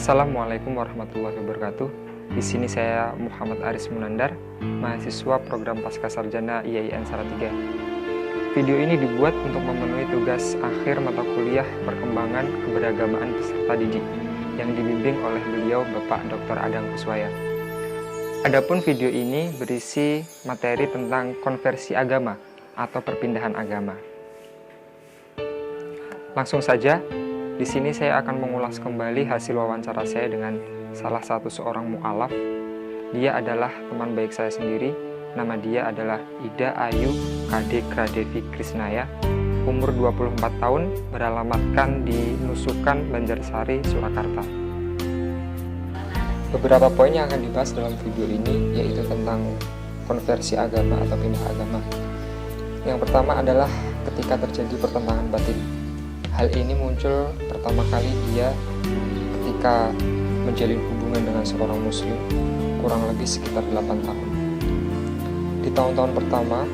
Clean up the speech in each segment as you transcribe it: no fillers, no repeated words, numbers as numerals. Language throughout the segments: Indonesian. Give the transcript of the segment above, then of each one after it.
Assalamualaikum warahmatullahi wabarakatuh. Di sini saya Muhammad Aris Munandar, mahasiswa program Pascasarjana IAIN Salatiga. Video ini dibuat untuk memenuhi tugas akhir mata kuliah Perkembangan Keberagamaan Peserta Didik yang dibimbing oleh beliau Bapak Dr. Adang Kuswaya. Adapun video ini berisi materi tentang konversi agama atau perpindahan agama. Langsung saja. Di sini saya akan mengulas kembali hasil wawancara saya dengan salah satu seorang mu'alaf. Dia adalah teman baik saya sendiri. Nama dia adalah Ida Ayu Kade Kradevi Krisnaya. Umur 24 tahun, beralamatkan di Nusukan, Banjarsari, Surakarta. Beberapa poin yang akan dibahas dalam video ini yaitu tentang konversi agama atau pindah agama. Yang pertama adalah ketika terjadi pertentangan batin. Hal ini muncul pertama kali dia ketika menjalin hubungan dengan seorang muslim kurang lebih sekitar 8 tahun. Di tahun-tahun pertama,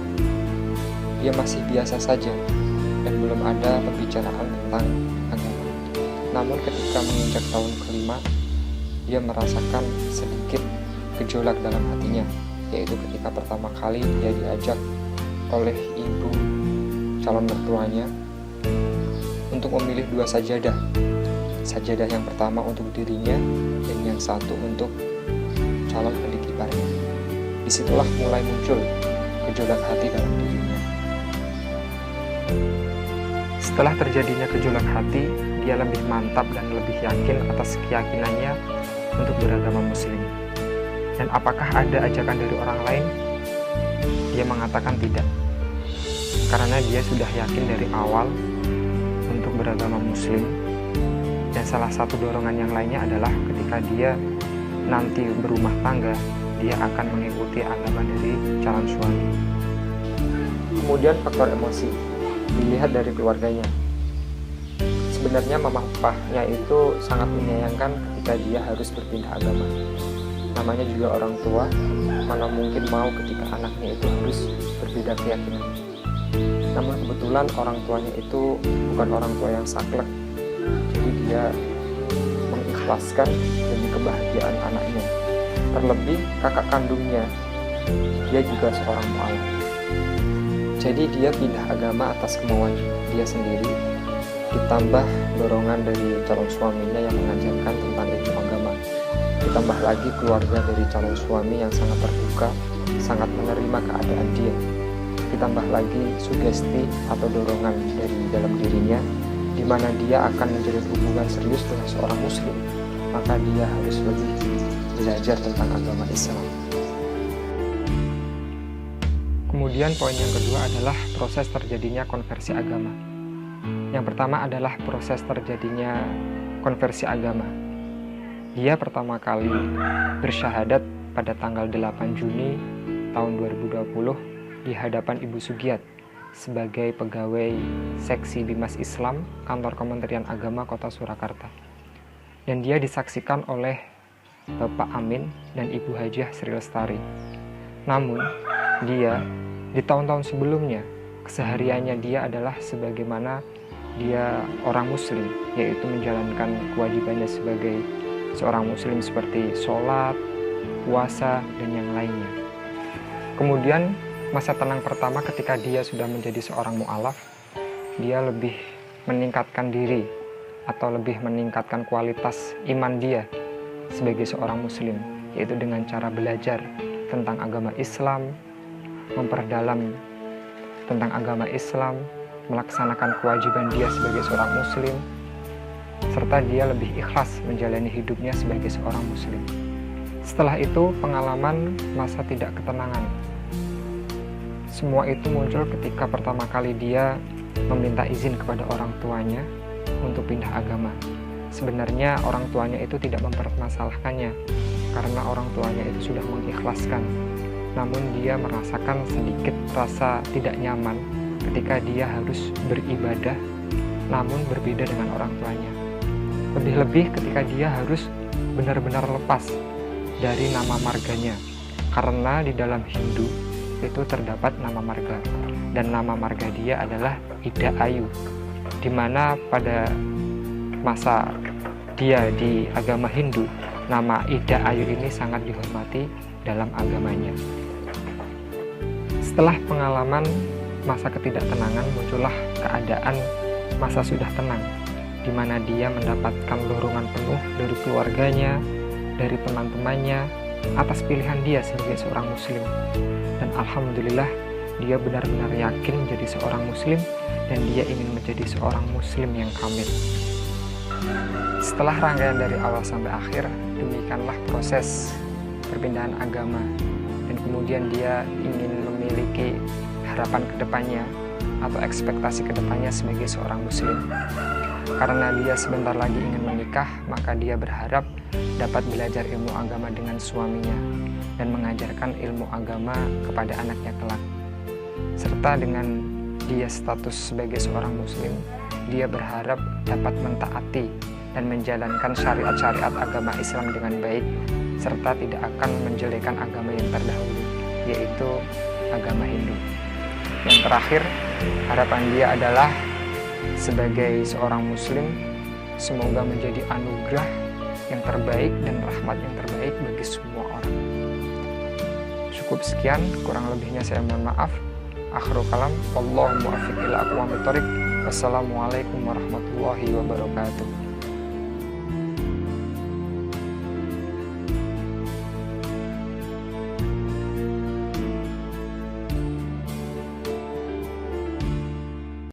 dia masih biasa saja dan belum ada pembicaraan tentang agama. Namun ketika menginjak tahun kelima, dia merasakan sedikit gejolak dalam hatinya, yaitu ketika pertama kali dia diajak oleh ibu calon mertuanya untuk memilih dua sajadah. Sajadah yang pertama untuk dirinya dan yang satu untuk calon adik iparnya. Disitulah mulai muncul gejolak hati dalam dirinya. Setelah terjadinya gejolak hati, dia lebih mantap dan lebih yakin atas keyakinannya untuk beragama muslim. Dan apakah ada ajakan dari orang lain? Dia mengatakan tidak. Karena dia sudah yakin dari awal untuk beragama muslim, dan salah satu dorongan yang lainnya adalah ketika dia nanti berumah tangga, dia akan mengikuti agama dari calon suami. Kemudian faktor emosi dilihat dari keluarganya. Sebenarnya mama papahnya itu sangat menyayangkan ketika dia harus berpindah agama. Namanya juga orang tua, mana mungkin mau ketika anaknya itu harus berbeda keyakinan. Namun kebetulan orang tuanya itu bukan orang tua yang saklek, jadi dia mengikhlaskan demi kebahagiaan anaknya. Terlebih kakak kandungnya, dia juga seorang mu'alaf. Jadi dia pindah agama atas kemauan dia sendiri, ditambah dorongan dari calon suaminya yang mengajarkan tentang ilmu agama. Ditambah lagi keluarga dari calon suami yang sangat terbuka, sangat menerima keadaan dia. Ditambah lagi sugesti atau dorongan dari dalam dirinya, di mana dia akan menjalin hubungan serius dengan seorang muslim, maka dia harus lebih belajar tentang agama Islam. Kemudian poin yang kedua adalah proses terjadinya konversi agama. Yang pertama adalah proses terjadinya konversi agama. Dia pertama kali bersyahadat pada tanggal 8 Juni tahun 2020 di hadapan Ibu Sugiat sebagai pegawai seksi Bimas Islam Kantor Kementerian Agama Kota Surakarta. Dan dia disaksikan oleh Bapak Amin dan Ibu Hajah Sri Lestari. Namun, dia di tahun-tahun sebelumnya, kesehariannya dia adalah sebagaimana dia orang muslim, yaitu menjalankan kewajibannya sebagai seorang muslim seperti sholat, puasa, dan yang lainnya. Kemudian masa tenang pertama ketika dia sudah menjadi seorang mu'alaf, dia lebih meningkatkan diri atau lebih meningkatkan kualitas iman dia sebagai seorang muslim, yaitu dengan cara belajar tentang agama Islam, memperdalam tentang agama Islam, melaksanakan kewajiban dia sebagai seorang muslim, serta dia lebih ikhlas menjalani hidupnya sebagai seorang muslim. Setelah itu pengalaman masa tidak ketenangan. Semua itu muncul ketika pertama kali dia meminta izin kepada orang tuanya untuk pindah agama. Sebenarnya orang tuanya itu tidak mempermasalahkannya karena orang tuanya itu sudah mengikhlaskan. Namun dia merasakan sedikit rasa tidak nyaman ketika dia harus beribadah namun berbeda dengan orang tuanya. Lebih-lebih ketika dia harus benar-benar lepas dari nama marganya, karena di dalam Hindu itu terdapat nama marga, dan nama marga dia adalah Ida Ayu, di mana pada masa dia di agama Hindu, nama Ida Ayu ini sangat dihormati dalam agamanya. Setelah pengalaman masa ketidaktenangan, muncullah keadaan masa sudah tenang, di mana dia mendapatkan dorongan penuh dari keluarganya, dari teman-temannya, atas pilihan dia sebagai seorang muslim. Dan alhamdulillah, dia benar-benar yakin menjadi seorang muslim, dan dia ingin menjadi seorang muslim yang kamil. Setelah rangkaian dari awal sampai akhir, demikianlah proses perpindahan agama, dan kemudian dia ingin memiliki harapan kedepannya atau ekspektasi kedepannya sebagai seorang muslim. Karena dia sebentar lagi ingin menikah, maka dia berharap dapat belajar ilmu agama dengan suaminya dan mengajarkan ilmu agama kepada anaknya kelak. Serta dengan dia status sebagai seorang muslim, dia berharap dapat mentaati dan menjalankan syariat-syariat agama Islam dengan baik, serta tidak akan menjelekan agama yang terdahulu, yaitu agama Hindu. Yang terakhir, harapan dia adalah sebagai seorang muslim, semoga menjadi anugerah yang terbaik dan rahmat yang terbaik bagi semua orang. Cukup sekian, kurang lebihnya saya mohon maaf. Akhirul kalam, wallahu muwaffiq ila aqwamit thoriq. Wassalamualaikum warahmatullahi wabarakatuh.